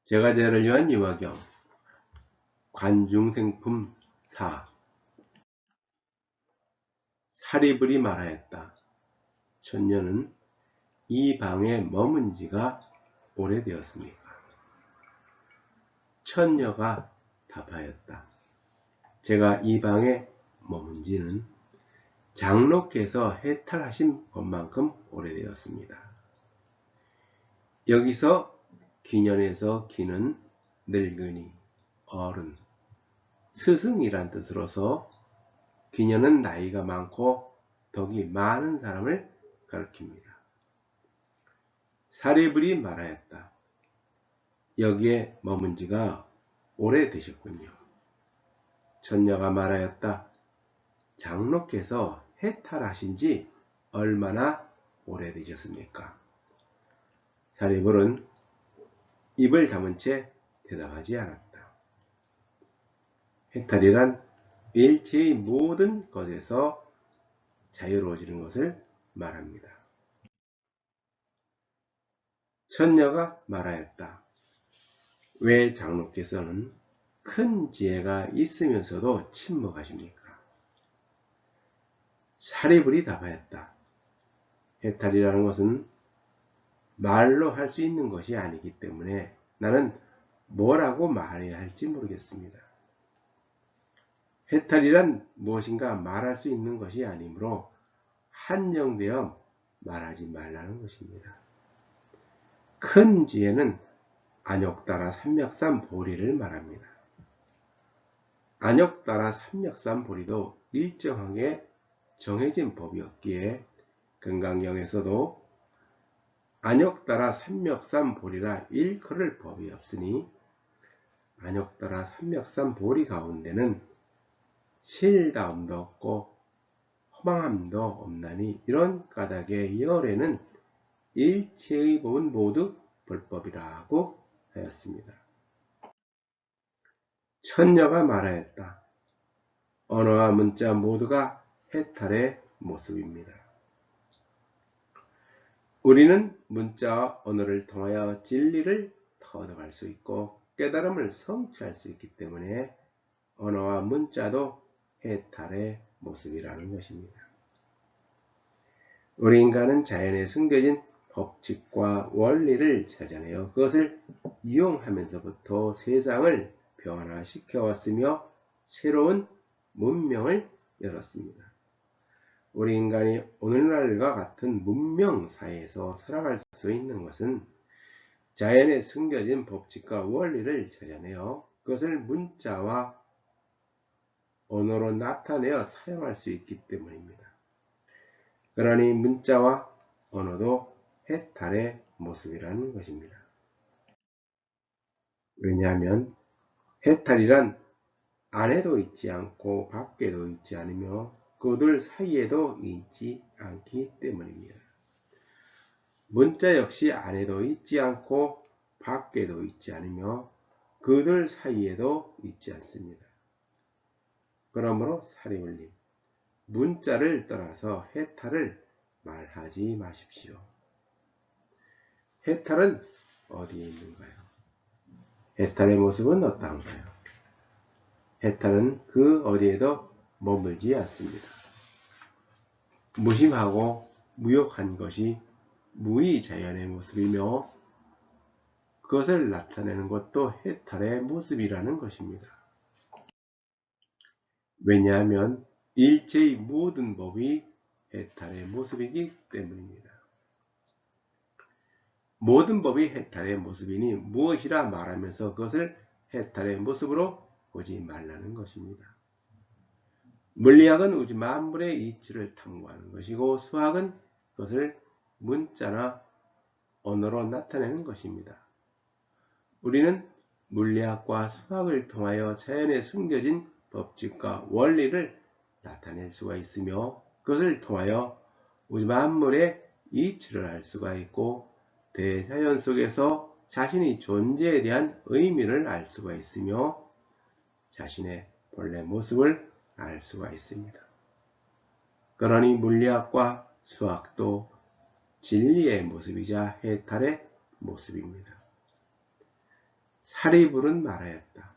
제가제를 위한 유화경 관중생품 4 사리불이 말하였다. 천녀는 이 방에 머문 지가 오래되었습니까? 천녀가 답하였다. 제가 이 방에 머문 지는 장로께서 해탈하신 것만큼 오래되었습니다. 여기서 기년에서 기는 늙은이, 어른, 스승이란 뜻으로서 기년은 나이가 많고 덕이 많은 사람을 가리킵니다. 사리불이 말하였다. 여기에 머문 지가 오래되셨군요. 천녀가 말하였다. 장로께서 해탈하신 지 얼마나 오래되셨습니까? 사리불은 입을 다문 채 대답하지 않았다. 해탈이란 일체의 모든 것에서 자유로워지는 것을 말합니다. 천녀가 말하였다. 왜 장로께서는 큰 지혜가 있으면서도 침묵하십니까? 사리불이 답하였다. 해탈이라는 것은 말로 할 수 있는 것이 아니기 때문에 나는 뭐라고 말해야 할지 모르겠습니다. 해탈이란 무엇인가 말할 수 있는 것이 아니므로 한정되어 말하지 말라는 것입니다. 큰 지혜는 안욕따라 삼맥삼보리를 말합니다. 안욕따라 삼맥삼보리도 일정하게 정해진 법이었기에 금강경에서도 안욕따라 삼맥삼보리라 일컬을 법이 없으니 안욕따라 삼맥삼보리 가운데는 실다움도 없고 허망함도 없나니 이런 까닭의 열에는 일체의 법은 모두 불법이라고 하였습니다. 천녀가 말하였다. 언어와 문자 모두가 해탈의 모습입니다. 우리는 문자와 언어를 통하여 진리를 터득할 수 있고 깨달음을 성취할 수 있기 때문에 언어와 문자도 해탈의 모습이라는 것입니다. 우리 인간은 자연에 숨겨진 법칙과 원리를 찾아내어 그것을 이용하면서부터 세상을 변화시켜 왔으며 새로운 문명을 열었습니다. 우리 인간이 오늘날과 같은 문명 사회에서 살아갈 수 있는 것은 자연에 숨겨진 법칙과 원리를 찾아내어 그것을 문자와 언어로 나타내어 사용할 수 있기 때문입니다. 그러니 문자와 언어도 해탈의 모습이라는 것입니다. 왜냐하면 해탈이란 안에도 있지 않고 밖에도 있지 않으며 그들 사이에도 있지 않기 때문입니다. 문자 역시 안에도 있지 않고 밖에도 있지 않으며 그들 사이에도 있지 않습니다. 그러므로 사리불님, 문자를 떠나서 해탈을 말하지 마십시오. 해탈은 어디에 있는가요? 해탈의 모습은 어떠한가요? 해탈은 그 어디에도 머물지 않습니다. 무심하고 무욕한 것이 무의자연의 모습이며 그것을 나타내는 것도 해탈의 모습이라는 것입니다. 왜냐하면 일체의 모든 법이 해탈의 모습이기 때문입니다. 모든 법이 해탈의 모습이니 무엇이라 말하면서 그것을 해탈의 모습으로 보지 말라는 것입니다. 물리학은 우주 만물의 이치를 탐구하는 것이고 수학은 그것을 문자나 언어로 나타내는 것입니다. 우리는 물리학과 수학을 통하여 자연에 숨겨진 법칙과 원리를 나타낼 수가 있으며 그것을 통하여 우주 만물의 이치를 알 수가 있고 대자연 속에서 자신의 존재에 대한 의미를 알 수가 있으며 자신의 본래 모습을 알 수가 있습니다. 그러니 물리학과 수학도 진리의 모습이자 해탈의 모습입니다. 사리불은 말하였다.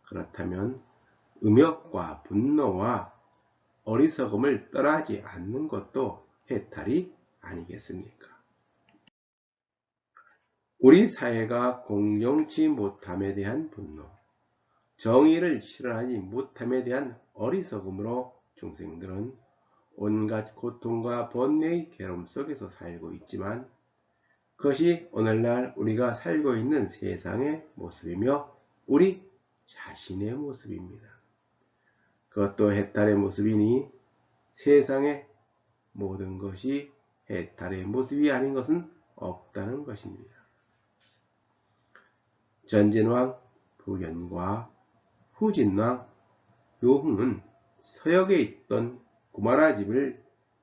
그렇다면 음욕과 분노와 어리석음을 떠나지 않는 것도 해탈이 아니겠습니까? 우리 사회가 공정치 못함에 대한 분노, 정의를 실현하지 못함에 대한 어리석음으로 중생들은 온갖 고통과 번뇌의 괴로움 속에서 살고 있지만 그것이 오늘날 우리가 살고 있는 세상의 모습이며 우리 자신의 모습입니다. 그것도 해탈의 모습이니 세상의 모든 것이 해탈의 모습이 아닌 것은 없다는 것입니다. 전진왕 부견과 후진왕 요흥은 서역에 있던 구마라 집을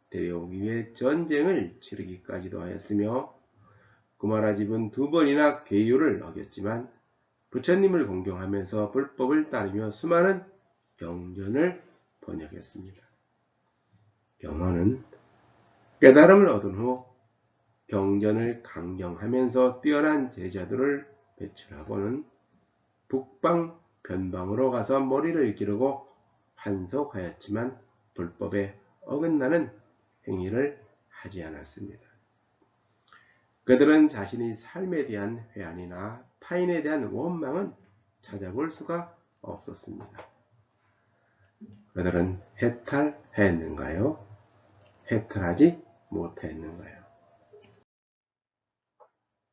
데려오기 위해 전쟁을 치르기까지도 하였으며 구마라 집은 2번이나 계율을 어겼지만 부처님을 공경하면서 불법을 따르며 수많은 경전을 번역했습니다. 경허는 깨달음을 얻은 후 경전을 강경하면서 뛰어난 제자들을 배출하고는 북방 변방으로 가서 머리를 기르고 환속하였지만 불법에 어긋나는 행위를 하지 않았습니다. 그들은 자신의 삶에 대한 회한이나 타인에 대한 원망은 찾아볼 수가 없었습니다. 그들은 해탈했는가요? 해탈하지 못했는가요?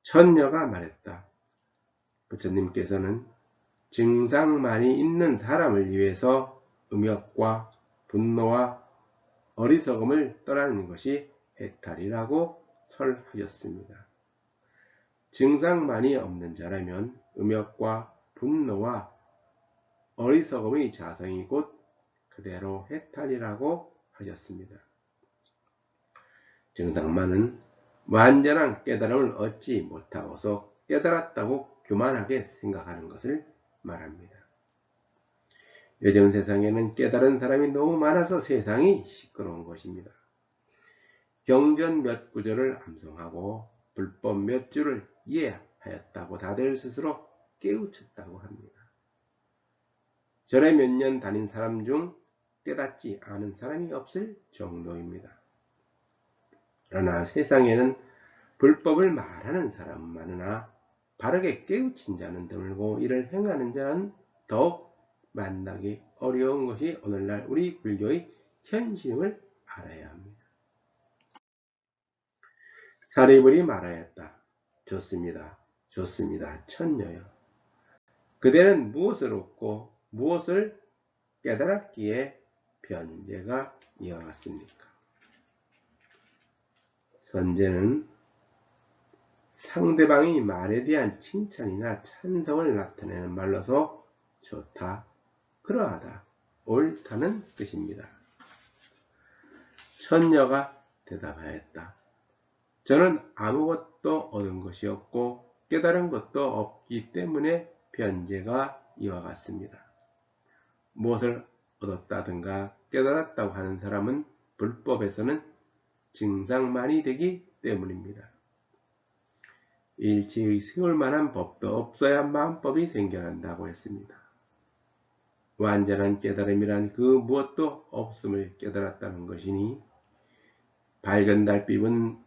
천녀가 말했다. 부처님께서는 증상만이 있는 사람을 위해서 음욕과 분노와 어리석음을 떠나는 것이 해탈이라고 설하셨습니다. 증상만이 없는 자라면 음욕과 분노와 어리석음의 자성이 곧 그대로 해탈이라고 하셨습니다. 증상만은 완전한 깨달음을 얻지 못하고서 깨달았다고 교만하게 생각하는 것을 말합니다. 요즘 세상에는 깨달은 사람이 너무 많아서 세상이 시끄러운 것입니다. 경전 몇 구절을 암송하고 불법 몇 줄을 이해하였다고 다들 스스로 깨우쳤다고 합니다. 절에 몇 년 다닌 사람 중 깨닫지 않은 사람이 없을 정도입니다. 그러나 세상에는 불법을 말하는 사람은 많으나 바르게 깨우친 자는 드물고 이를 행하는 자는 더욱 만나기 어려운 것이 오늘날 우리 불교의 현실임을 알아야 합니다. 사리불이 말하였다. 좋습니다. 좋습니다. 천녀여. 그대는 무엇을 얻고 무엇을 깨달았기에 변제가 이와 같습니까? 선제는 상대방의 말에 대한 칭찬이나 찬성을 나타내는 말로서 좋다, 그러하다, 옳다는 뜻입니다. 천녀가 대답하였다. 저는 아무것도 얻은 것이 없고 깨달은 것도 없기 때문에 변제가 이와 같습니다. 무엇을 얻었다든가 깨달았다고 하는 사람은 불법에서는 증상만이 되기 때문입니다. 일체의 세울만한 법도 없어야 만법이 생겨난다고 했습니다. 완전한 깨달음이란 그 무엇도 없음을 깨달았다는 것이니 밝은 달빛은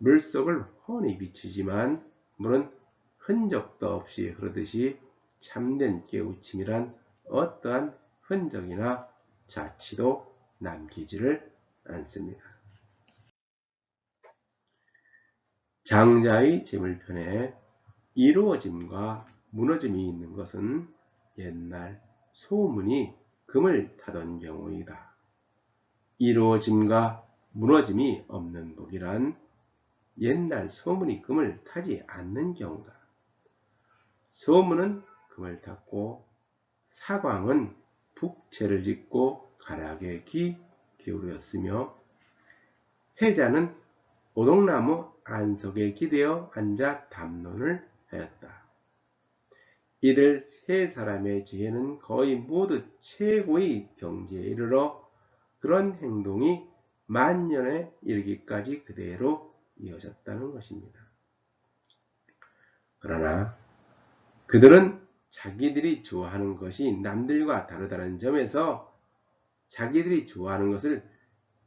물속을 훤히 비추지만 물은 흔적도 없이 흐르듯이 참된 깨우침이란 어떠한 흔적이나 자취도 남기지를 않습니다. 장자의 재물편에 이루어짐과 무너짐이 있는 것은 옛날 소문이 금을 타던 경우이다. 이루어짐과 무너짐이 없는 법이란 옛날 소문이 금을 타지 않는 경우다. 소문은 금을 탔고 사광은 북채를 짓고 가락에 귀 기울였으며 해자는 오동나무 안석에 기대어 앉아 담론을 하였다. 이들 세 사람의 지혜는 거의 모두 최고의 경지에 이르러 그런 행동이 만년에 이르기까지 그대로 이어졌다는 것입니다. 그러나 그들은 자기들이 좋아하는 것이 남들과 다르다는 점에서 자기들이 좋아하는 것을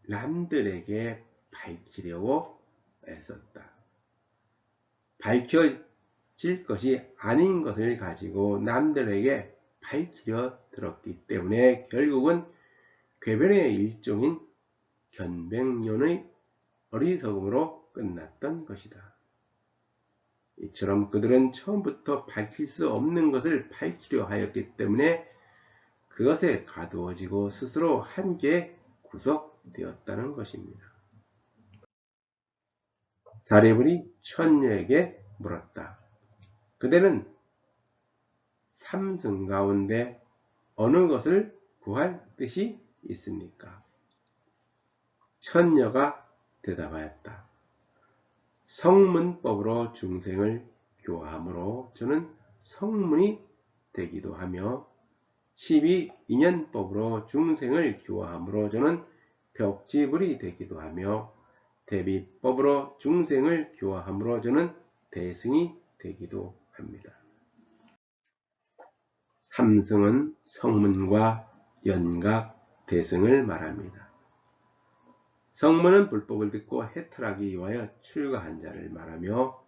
남들에게 밝히려고 애썼다. 밝혀질 것이 아닌 것을 가지고 남들에게 밝히려 들었기 때문에 결국은 궤변의 일종인 견백론의 어리석음으로 끝났던 것이다. 이처럼 그들은 처음부터 밝힐 수 없는 것을 밝히려 하였기 때문에 그것에 가두어지고 스스로 한계에 구속되었다는 것입니다. 사리불이 천녀에게 물었다. 그대는 삼승 가운데 어느 것을 구할 뜻이 있습니까? 천녀가 대답하였다. 성문법으로 중생을 교화함으로 저는 성문이 되기도 하며 12인연법으로 중생을 교화함으로 저는 벽지불이 되기도 하며 대비법으로 중생을 교화함으로 저는 대승이 되기도 합니다. 삼승은 성문과 연각, 대승을 말합니다. 성문은 불법을 듣고 해탈하기 위하여 출가한 자를 말하며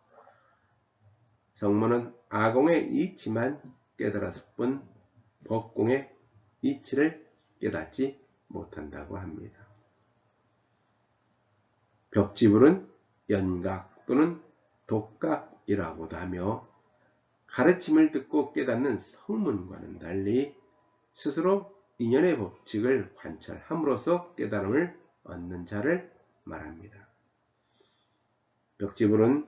성문은 아공의 이치만 깨달았을 뿐 법공의 이치를 깨닫지 못한다고 합니다. 벽지불은 연각 또는 독각이라고도 하며 가르침을 듣고 깨닫는 성문과는 달리 스스로 인연의 법칙을 관찰함으로써 깨달음을 얻는 자를 말합니다. 벽지불은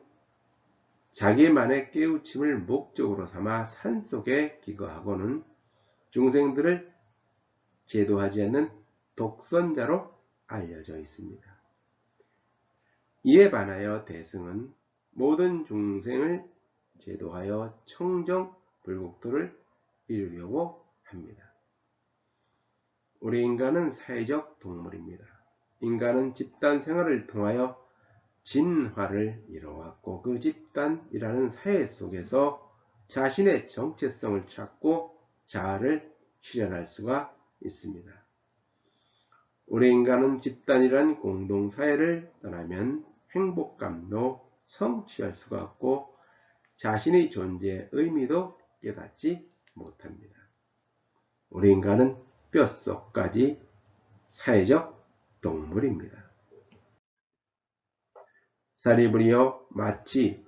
자기만의 깨우침을 목적으로 삼아 산속에 기거하고는 중생들을 제도하지 않는 독선자로 알려져 있습니다. 이에 반하여 대승은 모든 중생을 제도하여 청정불국토를 이루려고 합니다. 우리 인간은 사회적 동물입니다. 인간은 집단 생활을 통하여 진화를 이뤄왔고 그 집단이라는 사회 속에서 자신의 정체성을 찾고 자아를 실현할 수가 있습니다. 우리 인간은 집단이란 공동사회를 떠나면 행복감도 성취할 수가 없고 자신의 존재의 의미도 깨닫지 못합니다. 우리 인간은 뼛속까지 사회적 동물입니다. 사리불이여 마치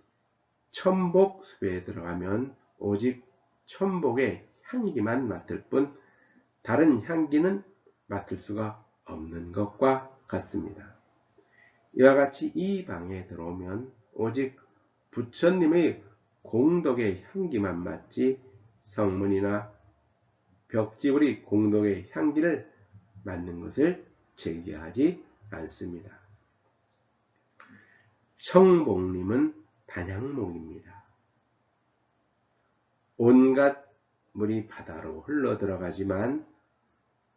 천복숲에 들어가면 오직 천복의 향기만 맡을 뿐 다른 향기는 맡을 수가 없는 것과 같습니다. 이와 같이 이 방에 들어오면 오직 부처님의 공덕의 향기만 맡지 성문이나 벽지불이 공덕의 향기를 맡는 것을 즐겨하지 않습니다. 청복림은 단향목입니다. 온갖 물이 바다로 흘러들어가지만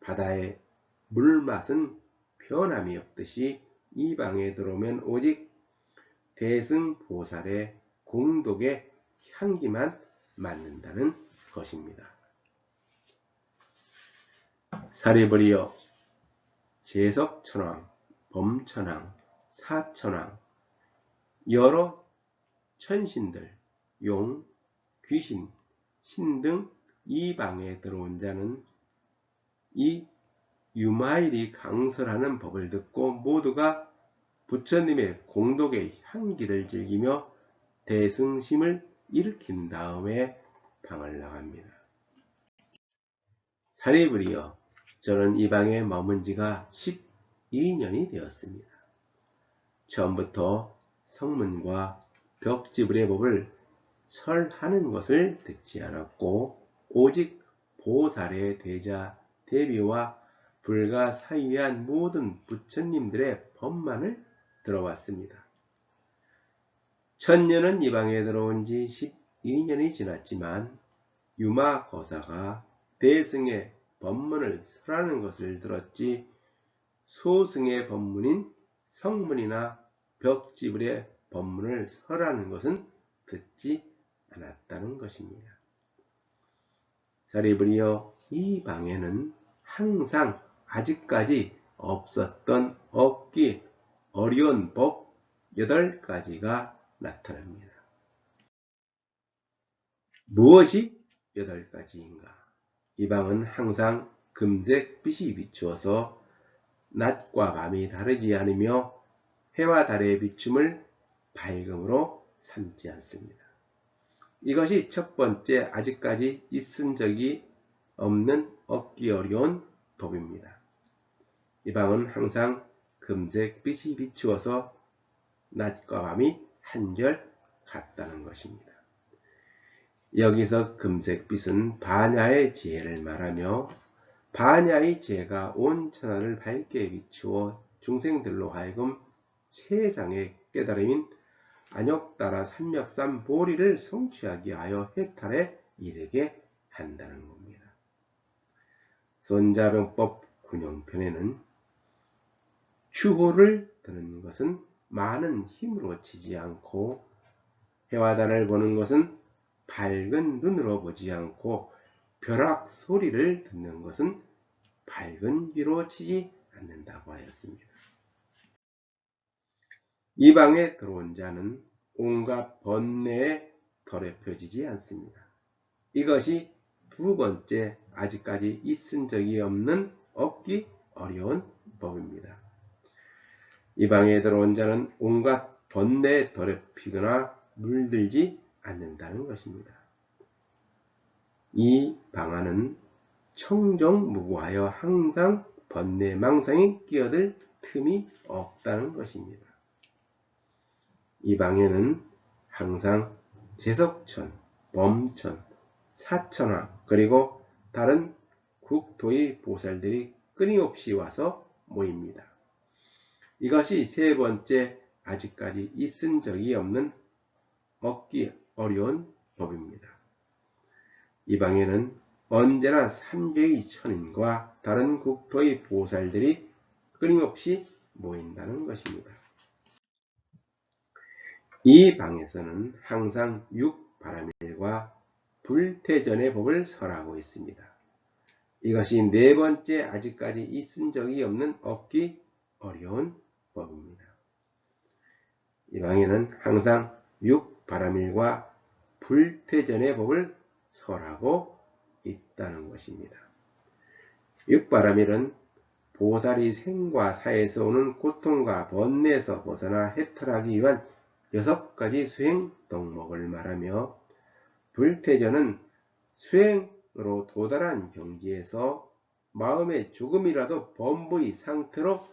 바다의 물맛은 변함이 없듯이 이 방에 들어오면 오직 대승보살의 공덕의 향기만 맡는다는 것입니다. 사리불이여 제석천왕, 범천왕, 사천왕 여러 천신들, 용, 귀신, 신 등 이 방에 들어온 자는 이 유마일이 강설하는 법을 듣고 모두가 부처님의 공덕의 향기를 즐기며 대승심을 일으킨 다음에 방을 나갑니다. 사리불이여 저는 이 방에 머문 지가 12년이 되었습니다. 처음부터 성문과 벽지불의 법을 설하는 것을 듣지 않았고 오직 보살의 대자 대비와 불가사의한 모든 부처님들의 법만을 들어왔습니다. 천년은 이 방에 들어온 지 12년이 지났지만 유마거사가 대승의 법문을 설하는 것을 들었지 소승의 법문인 성문이나 벽지불의 법문을 설하는 것은 듣지 않았다는 것입니다. 자리부리여 이 방에는 항상 아직까지 없었던 얻기 어려운 법 8가지가 나타납니다. 무엇이 8가지인가? 이 방은 항상 금색 빛이 비추어서 낮과 밤이 다르지 않으며 해와 달의 비춤을 밝음으로 삼지 않습니다. 이것이 첫 번째 아직까지 있은 적이 없는 얻기 어려운 법입니다. 이 방은 항상 금색 빛이 비추어서 낮과 밤이 한결 같다는 것입니다. 여기서 금색 빛은 반야의 지혜를 말하며 반야의 지혜가 온 천하를 밝게 비추어 중생들로 하여금 세상의 깨달음인 안욕따라 삼력삼 보리를 성취하게 하여 해탈에 이르게 한다는 겁니다. 손자병법 군용편에는 추호를 드는 것은 많은 힘으로 치지 않고 해와 달을 보는 것은 밝은 눈으로 보지 않고 벼락 소리를 듣는 것은 밝은 귀로 치지 않는다고 하였습니다. 이 방에 들어온 자는 온갖 번뇌에 더럽혀지지 않습니다. 이것이 두 번째 아직까지 있은 적이 없는 얻기 어려운 법입니다. 이 방에 들어온 자는 온갖 번뇌에 더럽히거나 물들지 않는다는 것입니다. 이 방안은 청정무구하여 항상 번뇌 망상에 끼어들 틈이 없다는 것입니다. 이 방에는 항상 제석천, 범천, 사천화 그리고 다른 국토의 보살들이 끊임없이 와서 모입니다. 이것이 세 번째 아직까지 있은 적이 없는 얻기 어려운 법입니다. 이 방에는 언제나 삼계의 천인과 다른 국토의 보살들이 끊임없이 모인다는 것입니다. 이 방에서는 항상 육바라밀과 불태전의 법을 설하고 있습니다. 이것이 네 번째 아직까지 있은 적이 없는 얻기 어려운 법입니다. 이 방에는 항상 육바라밀과 불태전의 법을 설하고 있다는 것입니다. 육바라밀은 보살이 생과 사에서 오는 고통과 번뇌에서 벗어나 해탈하기 위한 6가지 수행 덕목을 말하며 불태전은 수행으로 도달한 경지에서 마음에 조금이라도 범부의 상태로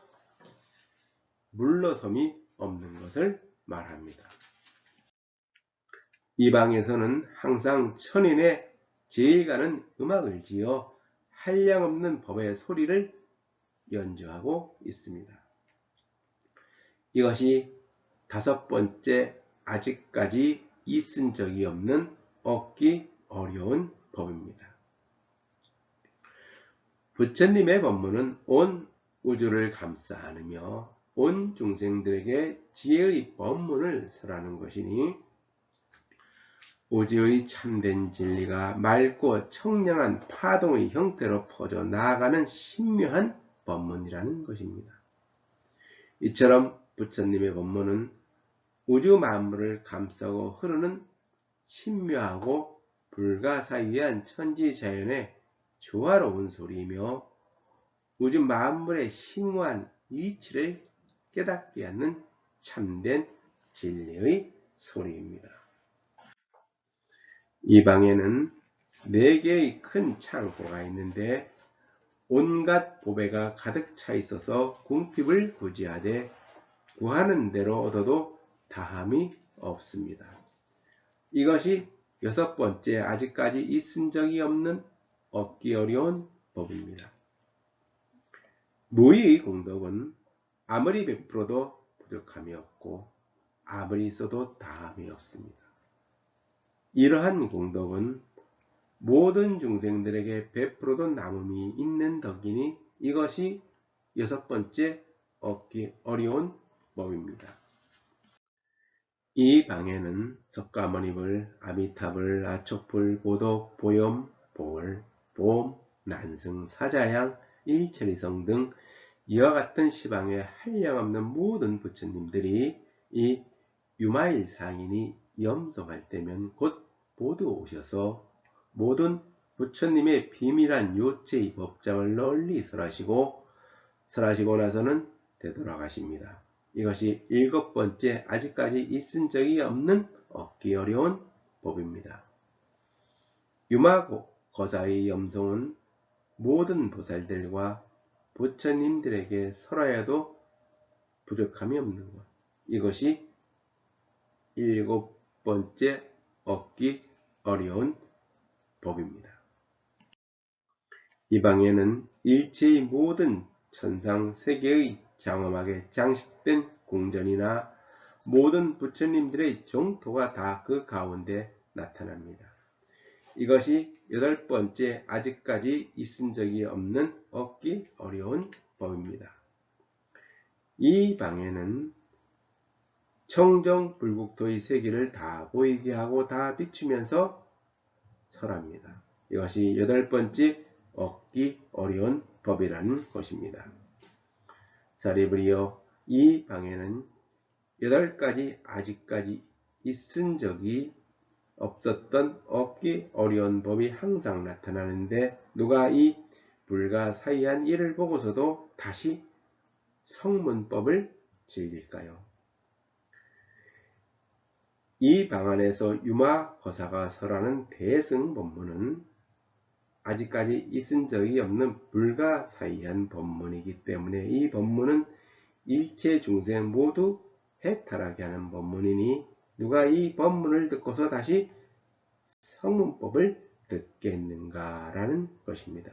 물러섬이 없는 것을 말합니다. 이 방에서는 항상 천인의 제일가는 음악을 지어 한량없는 법의 소리를 연주하고 있습니다. 이것이 5번째 아직까지 있은 적이 없는 얻기 어려운 법입니다. 부처님의 법문은 온 우주를 감싸 안으며 온 중생들에게 지혜의 법문을 설하는 것이니 우주의 참된 진리가 맑고 청량한 파동의 형태로 퍼져 나아가는 신묘한 법문이라는 것입니다. 이처럼 부처님의 법문은 우주 만물을 감싸고 흐르는 신묘하고 불가사의한 천지자연의 조화로운 소리이며 우주 만물의 심오한 이치를 깨닫게 하는 참된 진리의 소리입니다. 이 방에는 4개의 큰 창고가 있는데 온갖 보배가 가득 차 있어서 궁핍을 구제하되 구하는 대로 얻어도 다함이 없습니다. 이것이 6번째 아직까지 있은 적이 없는 얻기 어려운 법입니다. 무의의 공덕은 아무리 베풀어도 부족함이 없고 아무리 써도 다함이 없습니다. 이러한 공덕은 모든 중생들에게 베풀어도 남음이 있는 덕이니 이것이 6번째 얻기 어려운 법입니다. 이 방에는 석가모니불, 아미타불, 아촉불, 보독, 보염, 보월, 보험, 난승, 사자양, 일체리성 등 이와 같은 시방에 한량없는 모든 부처님들이 이 유마일 상인이 염송할 때면 곧 모두 오셔서 모든 부처님의 비밀한 요체의 법장을 널리 설하시고 나서는 되돌아가십니다. 이것이 7번째 아직까지 있은 적이 없는 얻기 어려운 법입니다. 유마거사의 염송은 모든 보살들과 부처님들에게 설하여도 부족함이 없는 것. 이것이 7번째 얻기 어려운 법입니다. 이 방에는 일체의 모든 천상 세계의 장엄하게 장식된 궁전이나 모든 부처님들의 정토가 다 그 가운데 나타납니다. 이것이 8번째 아직까지 있은 적이 없는 얻기 어려운 법입니다. 이 방에는 청정불국토의 세계를 다 보이게 하고 다 비추면서 설합니다. 이것이 8번째 얻기 어려운 법이라는 것입니다. 사리부리여, 이 방에는 8가지 아직까지 있은 적이 없었던 얻기 어려운 법이 항상 나타나는데 누가 이 불가사의한 일을 보고서도 다시 성문법을 즐길까요? 이 방 안에서 유마거사가 설하는 대승법문은 아직까지 있은 적이 없는 불가사의한 법문이기 때문에 이 법문은 일체 중생 모두 해탈하게 하는 법문이니 누가 이 법문을 듣고서 다시 성문법을 듣겠는가라는 것입니다.